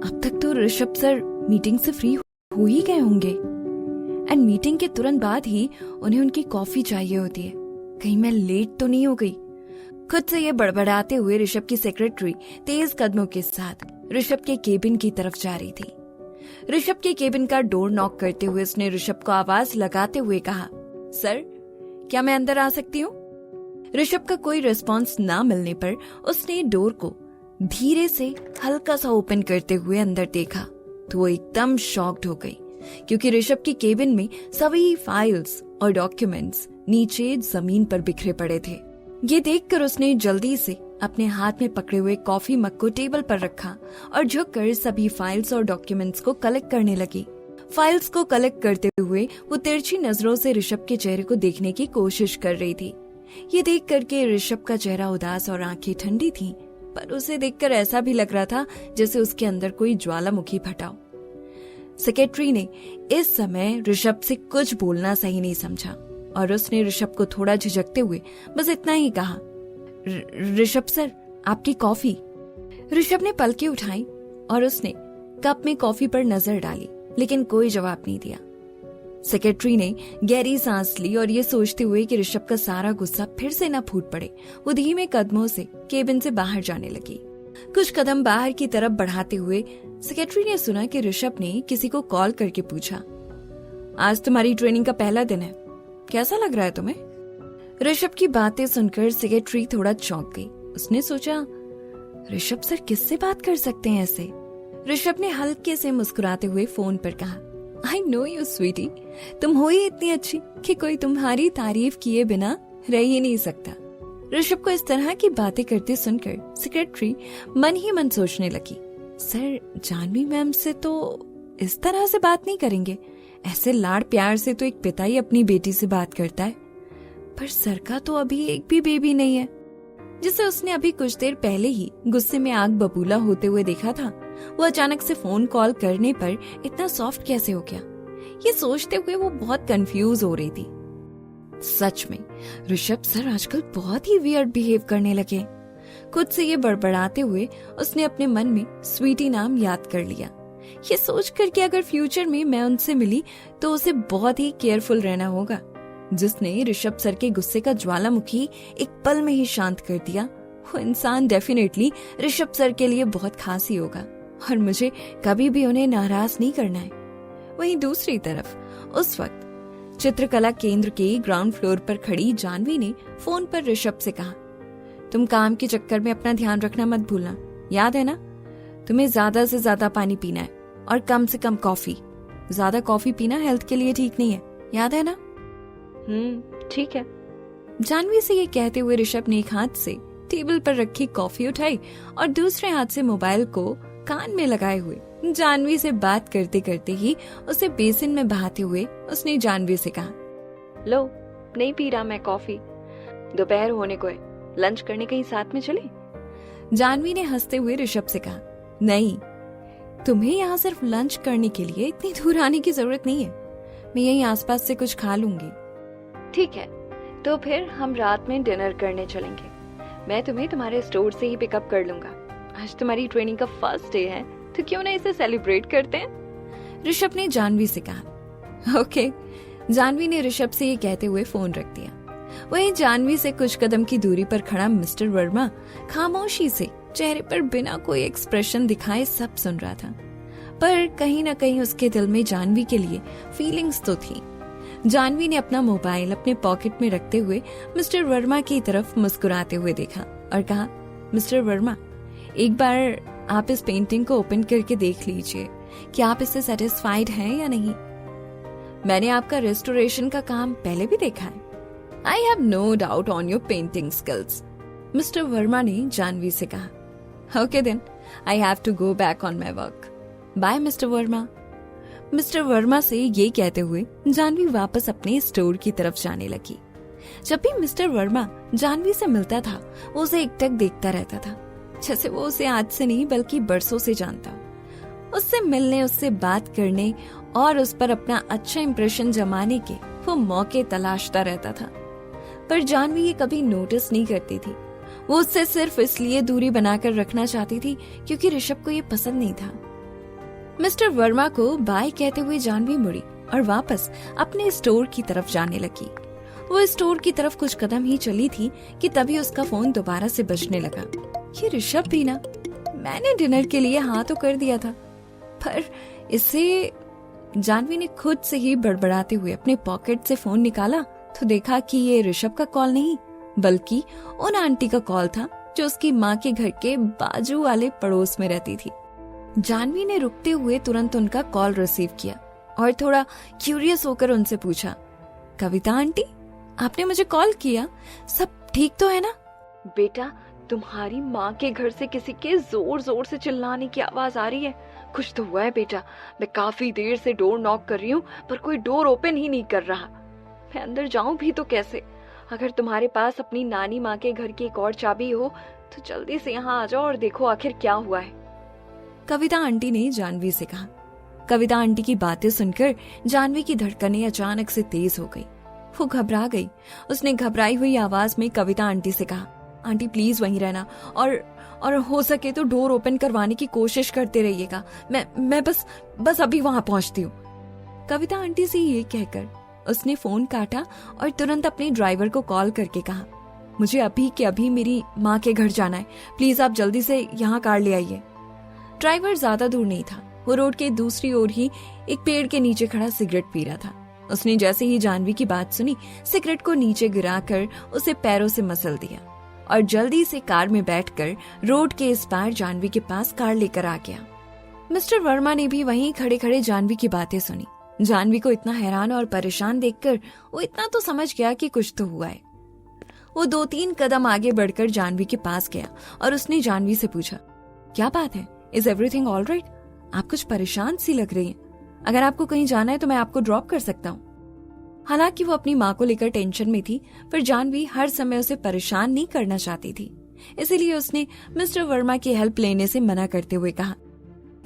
अब तक तो ऋषभ सर मीटिंग से फ्री हो ही गए होंगे एंड मीटिंग के तुरंत बाद ही उन्हें उनकी कॉफी चाहिए होती है। कहीं मैं लेट तो नहीं हो गई। खुद से ये बड़बड़ाते हुए ऋषभ की सेक्रेटरी तेज कदमों के साथ ऋषभ के केबिन की तरफ जा रही थी। ऋषभ के केबिन का डोर नॉक करते हुए उसने ऋषभ को आवाज लगाते हुए कहा, सर क्या मैं अंदर आ सकती हूँ? ऋषभ का कोई रिस्पॉन्स ना मिलने पर उसने डोर को धीरे से हल्का सा ओपन करते हुए अंदर देखा तो वो एकदम शॉक्ड हो गई, क्योंकि ऋषभ के केबिन में सभी फाइल्स और डॉक्यूमेंट्स नीचे जमीन पर बिखरे पड़े थे। ये देखकर उसने जल्दी से अपने हाथ में पकड़े हुए कॉफी मग को टेबल पर रखा और झुककर सभी फाइल्स और डॉक्यूमेंट्स को कलेक्ट करने लगी। फाइल्स को कलेक्ट करते हुए वो तिरछी नजरों से ऋषभ के चेहरे को देखने की कोशिश कर रही थी। ये देख करके ऋषभ का चेहरा उदास और आंखें ठंडी थीं, पर उसे देखकर ऐसा भी लग रहा था जैसे उसके अंदर कोई ज्वालामुखी फटा हो। सेक्रेटरी ने इस समय ऋषभ से कुछ बोलना सही नहीं समझा और उसने ऋषभ को थोड़ा झिझकते हुए बस इतना ही कहा, ऋषभ सर आपकी कॉफी। ऋषभ ने पलकें उठाई और उसने कप में कॉफी पर नजर डाली, लेकिन कोई जवाब नहीं दिया। सेक्रेटरी ने गहरी सांस ली और ये सोचते हुए कि ऋषभ का सारा गुस्सा फिर से न फूट पड़े, वो धीमे कदमों से केबिन से बाहर जाने लगी। कुछ कदम बाहर की तरफ बढ़ाते हुए सेक्रेटरी ने सुना कि ऋषभ ने किसी को कॉल करके पूछा, आज तुम्हारी ट्रेनिंग का पहला दिन है, कैसा लग रहा है तुम्हें? ऋषभ की बातें सुनकर सेक्रेटरी थोड़ा चौंक गई। उसने सोचा, ऋषभ सर किससे बात कर सकते हैं ऐसे? ऋषभ ने हल्के से मुस्कुराते हुए फोन पर कहा, आई नो यू स्वीटी, तुम हो ही इतनी अच्छी कि कोई तुम्हारी तारीफ किए बिना रह ही नहीं सकता। ऋषभ को इस तरह की बातें करते सुनकर सेक्रेटरी मन ही मन सोचने लगी, सर जानवी मैम से तो इस तरह से बात नहीं करेंगे, ऐसे लाड़ प्यार से तो एक पिता ही अपनी बेटी से बात करता है। पर सर का तो अभी एक भी बेबी नहीं है, जिसे उसने अभी कुछ देर पहले ही गुस्से में आग बबूला होते हुए देखा था, वो अचानक से फोन कॉल करने पर इतना सॉफ्ट कैसे हो गया? ये सोचते हुए वो बहुत कंफ्यूज हो रही थी। सच में ऋषभ सर आजकल बहुत ही वियर्ड बिहेव करने लगे। खुद से ये बड़बड़ाते हुए उसने अपने मन में स्वीटी नाम याद कर लिया। ये सोचकर कि अगर फ्यूचर में मैं उनसे मिली तो उसे बहुत ही केयरफुल रहना होगा। जिसने ऋषभ सर के गुस्से का ज्वालामुखी एक पल में ही शांत कर दिया, वो इंसान डेफिनेटली ऋषभ सर के लिए बहुत खास ही होगा और मुझे कभी भी उन्हें नाराज नहीं करना है। वहीं दूसरी तरफ उस वक्त चित्रकला केंद्र के ग्राउंड फ्लोर पर खड़ी जानवी ने फोन पर ऋषभ से कहा, तुम काम के चक्कर में अपना ध्यान रखना मत भूलना, याद है ना? तुम्हें ज्यादा से ज्यादा पानी पीना है और कम से कम कॉफी। ज्यादा कॉफी पीना हेल्थ के लिए ठीक नहीं है, याद है ना? ठीक है। जानवी से ये कहते हुए ऋषभ ने एक हाथ से टेबल पर रखी कॉफी उठाई और दूसरे हाथ से मोबाइल को कान में लगाए हुए जानवी से बात करते करते ही उसे बेसिन में बहाते हुए उसने जानवी से कहा, लो नहीं पी रहा मैं कॉफी, दोपहर होने को है, लंच करने कहीं साथ में चले? जानवी ने हंसते हुए ऋषभ से कहा, नहीं, तुम्हें यहाँ सिर्फ लंच करने के लिए इतनी दूर आने की जरूरत नहीं है, मैं यहीं आसपास से कुछ खा लूंगी। ठीक है, तो फिर हम रात में डिनर करने चलेंगे, मैं तुम्हें तुम्हारे स्टोर से ही पिकअप कर लूंगा। आज तुम्हारी ट्रेनिंग का फर्स्ट डे है तो क्यों ना इसे सेलिब्रेट करते हैं? ऋषभ ने जानवी से कहा। ओके। जानवी ने ऋषभ से ये कहते हुए फोन रख दिया। वहीं जानवी से कुछ कदम की दूरी पर खड़ा मिस्टर वर्मा खामोशी से चेहरे पर बिना कोई एक्सप्रेशन दिखाए सब सुन रहा था, पर कहीं ना कहीं उसके दिल में जानवी के लिए फीलिंग्स तो थी। जानवी ने अपना मोबाइल अपने पॉकेट में रखते हुए मिस्टर वर्मा की तरफ मुस्कुराते हुए देखा और कहा, मिस्टर वर्मा, एक बार आप इस पेंटिंग को ओपन करके देख लीजिए कि आप इससे सेटिस्फाइड हैं या नहीं। मैंने आपका रेस्टोरेशन का काम पहले भी देखा है। I have no doubt on your painting skills, mister Verma ने जानवी से कहा। Okay then, I have to go back on my work. Bye mister Verma. Mister Verma से ये कहते हुए जानवी वापस अपने स्टोर की तरफ जाने लगी। जब भी मिस्टर वर्मा जानवी से मिलता था, वो उसे एकटक देखता रहता था, जैसे वो उसे आज से नहीं बल्कि बरसों से जानता। उससे मिलने, उससे बात करने और उस पर अपना अच्छा इंप्रेशन जमाने के वो मौके तलाशता रहता था, पर जानवी ये कभी नोटिस नहीं करती थी। वो उससे सिर्फ इसलिए दूरी बनाकर रखना चाहती थी क्योंकि ऋषभ को ये पसंद नहीं था। मिस्टर वर्मा को बाय कहते हुए जानवी मुड़ी और वापस अपने स्टोर की तरफ जाने लगी। वो स्टोर की तरफ कुछ कदम ही चली थी कि तभी उसका फोन दोबारा से बजने लगा। ये ऋषभ भी ना, मैंने डिनर के लिए हाँ तो कर दिया था, पर इससे जानवी ने खुद से ही बड़बड़ाते हुए अपने पॉकेट से फोन निकाला तो देखा कि ये ऋषभ का कॉल नहीं बल्कि उन आंटी का कॉल था जो उसकी माँ के घर के बाजू वाले पड़ोस में रहती थी। जानवी ने रुकते हुए तुरंत उनका कॉल रिसीव किया और थोड़ा क्यूरियस होकर उनसे पूछा, कविता आंटी, आपने मुझे कॉल किया, सब ठीक तो है ना? बेटा, तुम्हारी माँ के घर से किसी के जोर जोर से चिल्लाने की आवाज आ रही है। कुछ तो हुआ है बेटा। मैं काफी देर से डोर नॉक कर रही हूँ पर कोई डोर ओपन ही नहीं कर रहा। मैं अंदर जाऊं भी तो कैसे? अगर तुम्हारे पास अपनी नानी माँ के घर की एक और चाबी हो तो जल्दी से यहाँ आ जाओ और देखो आखिर क्या हुआ है, कविता आंटी ने जानवी से कहा। कविता आंटी की बातें सुनकर जानवी की धड़कनें अचानक से तेज हो गई। वो घबरा गई। उसने घबराई हुई आवाज में कविता आंटी से कहा, आंटी प्लीज वहीं रहना और हो सके तो डोर ओपन करवाने की कोशिश करते रहिएगा। मैं बस अभी वहां पहुंचती हूँ। कविता आंटी से ये कहकर उसने फोन काटा और तुरंत अपने ड्राइवर को कॉल करके कहा, मुझे अभी के अभी मेरी माँ के घर जाना है, प्लीज आप जल्दी से यहाँ कार ले आइए। ड्राइवर ज्यादा दूर नहीं था, वो रोड के दूसरी ओर ही एक पेड़ के नीचे खड़ा सिगरेट पी रहा था। उसने जैसे ही जानवी की बात सुनी, सिगरेट को नीचे गिराकर उसे पैरों से मसल दिया और जल्दी से कार में बैठकर रोड के इस पार जानवी के पास कार लेकर आ गया। मिस्टर वर्मा ने भी वहीं खड़े खड़े जानवी की बातें सुनी। जानवी को इतना हैरान और परेशान देखकर वो इतना तो समझ गया कि कुछ तो हुआ है। वो 2-3 कदम आगे बढ़कर जानवी के पास गया और उसने जानवी से पूछा, क्या बात है? Is everything all right? आप कुछ परेशान सी लग रही हैं। अगर आपको कहीं जाना है तो मैं आपको ड्रॉप कर सकता हूँ। हालांकि वो अपनी माँ को लेकर टेंशन में थी, पर जानवी हर समय उसे परेशान नहीं करना चाहती थी, इसीलिए उसने मिस्टर वर्मा की हेल्प लेने से मना करते हुए कहा,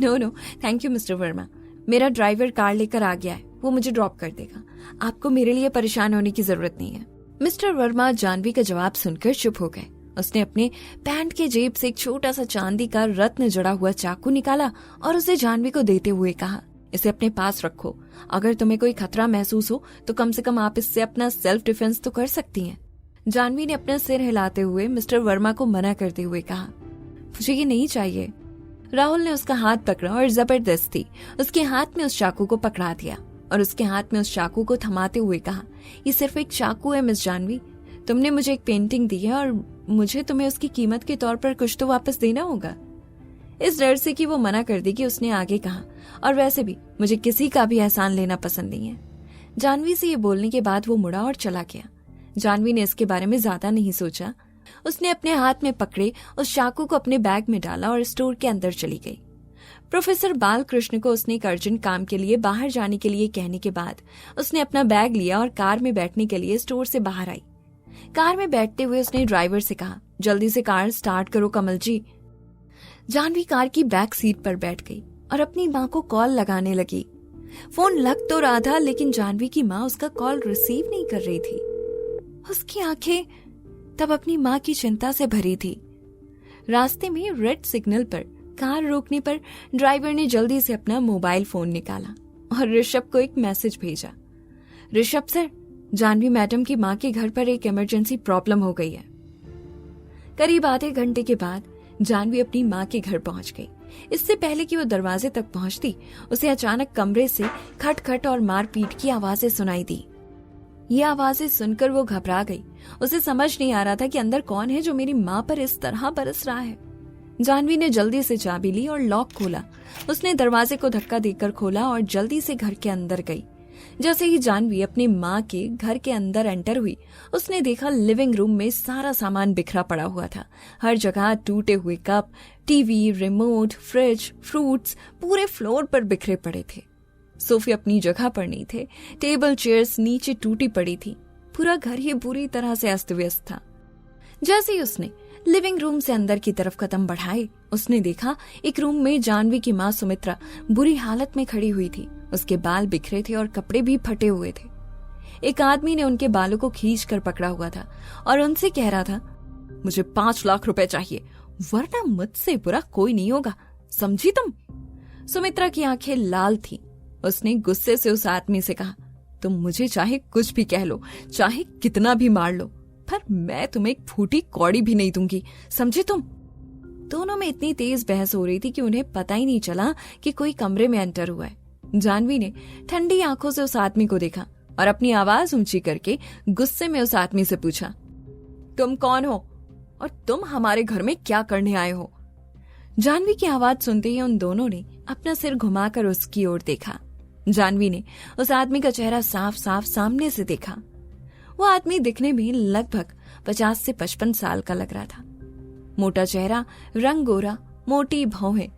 no thank you mister Verma, मेरा ड्राइवर कार लेकर आ गया है, वो मुझे ड्रॉप कर देगा, आपको मेरे लिए परेशान होने की जरूरत नहीं है। मिस्टर वर्मा जानवी का जवाब सुनकर चुप हो गए। उसने अपने पैंट के जेब से एक छोटा सा चांदी का रत्न जड़ा हुआ चाकू निकाला और उसे जानवी को देते हुए कहा, इसे अपने पास रखो, अगर तुम्हें कोई खतरा महसूस हो तो कम से कम आप इससे अपना सेल्फ डिफेंस तो कर सकती हैं। जानवी ने अपना सिर हिलाते हुए मिस्टर वर्मा को मना करते हुए कहा, मुझे ये नहीं चाहिए। राहुल ने उसका हाथ पकड़ा और जबरदस्ती उसके हाथ में उस चाकू को पकड़ा दिया और उसके हाथ में उस चाकू को थमाते हुए कहा, ये सिर्फ एक चाकू है मिस जानवी, तुमने मुझे एक पेंटिंग दी है और मुझे तुम्हें उसकी कीमत के तौर पर कुछ तो वापस देना होगा। इस डर से कि वो मना कर देगी उसने आगे कहा, और वैसे भी मुझे किसी का भी एहसान लेना पसंद नहीं है। जानवी से ये बोलने के बाद वो मुड़ा और चला गया। जानवी ने इसके बारे में ज्यादा नहीं सोचा। उसने अपने हाथ में पकड़े उस चाकू को अपने बैग में डाला और स्टोर के अंदर चली गई। प्रोफेसर बालकृष्ण को उसने एक अर्जेंट काम के लिए बाहर जाने के लिए कहने के बाद उसने अपना बैग लिया और कार में बैठने के लिए स्टोर से बाहर आई। कार में बैठते हुए उसने ड्राइवर से कहा, जल्दी से कार स्टार्ट करो कमल जी। जानवी कार की बैक सीट पर बैठ गई और अपनी माँ को कॉल लगाने लगी। फोन लग तो रहा था लेकिन जानवी की माँ उसका कॉल रिसीव नहीं कर रही थी। उसकी आंखें तब अपनी माँ की चिंता से भरी थी। रास्ते में रेड सिग्नल पर कार रोकने पर ड्राइवर ने जल्दी से अपना मोबाइल फोन निकाला और ऋषभ को एक मैसेज भेजा, ऋषभ सर, जानवी मैडम की माँ के घर पर एक इमरजेंसी प्रॉब्लम हो गई है। करीब आधे घंटे के बाद जानवी अपनी माँ के घर पहुंच गई। इससे पहले कि वो दरवाजे तक पहुंचती, उसे अचानक कमरे से खटखट और मारपीट की आवाजें सुनाई दी। ये आवाजें सुनकर वो घबरा गई। उसे समझ नहीं आ रहा था कि अंदर कौन है जो मेरी माँ पर इस तरह बरस रहा है। जानवी ने जल्दी से चाबी ली और लॉक खोला। उसने दरवाजे को धक्का देकर खोला और जल्दी से घर के अंदर गई। जैसे ही जानवी अपनी माँ के घर के अंदर एंटर हुई, उसने देखा लिविंग रूम में सारा सामान बिखरा पड़ा हुआ था। हर जगह टूटे हुए cup, TV, remote, fridge, fruits पूरे फ्लोर पर बिखरे पड़े थे। सोफे अपनी जगह पर नहीं थे। टेबल चेयर्स नीचे टूटी पड़ी थी। पूरा घर ही बुरी तरह से अस्त व्यस्त था। जैसे ही उसने लिविंग रूम से अंदर की तरफ कदम बढ़ाए, उसने देखा एक रूम में जानवी की माँ सुमित्रा बुरी हालत में खड़ी हुई थी। उसके बाल बिखरे थे और कपड़े भी फटे हुए थे। एक आदमी ने उनके बालों को खींच कर पकड़ा हुआ था और उनसे कह रहा था, मुझे 5 लाख रुपए चाहिए, वरना मुझसे बुरा कोई नहीं होगा, समझी तुम? सुमित्रा की आंखें लाल थी। उसने गुस्से से उस आदमी से कहा, तुम मुझे चाहे कुछ भी कह लो, चाहे कितना भी मार लो, पर मैं तुम्हें एक फूटी कौड़ी भी नहीं दूंगी, समझे तुम? दोनों में इतनी तेज बहस हो रही थी कि उन्हें पता ही नहीं चला कि कोई कमरे में एंटर हुआ है। जानवी ने ठंडी आंखों से उस आदमी को देखा और अपनी आवाज ऊंची करके गुस्से में उस आदमी से पूछा, तुम कौन हो और तुम हमारे घर में क्या करने आए हो? जानवी की आवाज सुनते ही उन दोनों ने अपना सिर घुमाकर उसकी ओर देखा। जानवी ने उस आदमी का चेहरा साफ साफ सामने से देखा। वो आदमी दिखने में लगभग 50 से 55 साल का लग रहा था। मोटा चेहरा, रंग गोरा, मोटी भौहें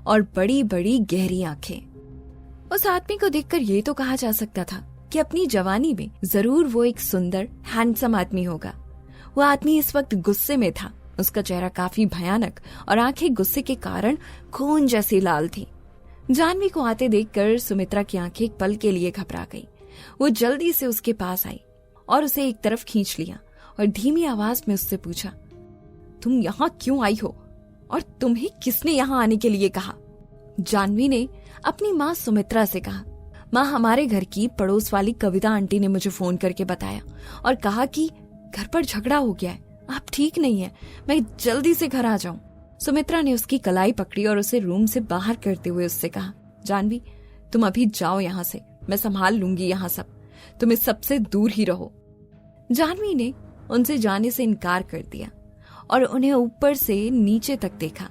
और बड़ी बड़ी गहरी आंखें। उस आदमी को देखकर ये तो कहा जा सकता था कि अपनी जवानी में जरूर वो एक सुंदर, हैंडसम आदमी होगा। वो आदमी इस वक्त गुस्से में था। उसका चेहरा काफी भयानक और आंखें गुस्से के कारण खून जैसी लाल थी। जानवी को आते देखकर सुमित्रा की आंखें एक पल के लिए घबरा गई। वो जल्दी से उसके पास आई और उसे एक तरफ खींच लिया और धीमी आवाज में उससे पूछा, तुम यहाँ क्यों आई हो और तुम्हें किसने यहाँ आने के लिए कहा? जानवी ने अपनी माँ सुमित्रा से कहा, माँ, हमारे घर की पड़ोस वाली कविता आंटी ने मुझे फोन करके बताया और कहा कि घर पर झगड़ा हो गया है, आप ठीक नहीं है, मैं जल्दी से घर आ जाऊं। सुमित्रा ने उसकी कलाई पकड़ी और उसे रूम से बाहर करते हुए उससे कहा, जानवी, तुम अभी जाओ यहाँ से, मैं संभाल लूंगी यहाँ सब, तुम इस सबसे दूर ही रहो। जानवी ने उनसे जाने से इनकार कर दिया और उन्हें ऊपर से नीचे तक देखा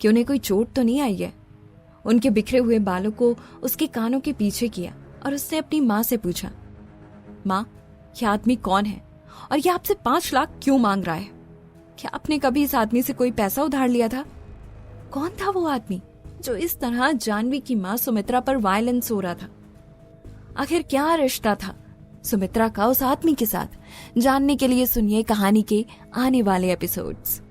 कि उन्हें कोई चोट तो नहीं आई है। उनके बिखरे हुए बालों को उसके कानों के पीछे किया और उसने अपनी माँ से पूछा, माँ, यह आदमी कौन है और यह आपसे 5 लाख क्यों मांग रहा है? क्या आपने कभी इस आदमी से कोई पैसा उधार लिया था? कौन था वो आदमी जो इस तरह जानवी की माँ सुमित्रा पर वायलेंस हो रहा था? आखिर क्या रिश्ता था सुमित्रा का उस आदमी के साथ? जानने के लिए सुनिए कहानी के आने वाले एपिसोड्स।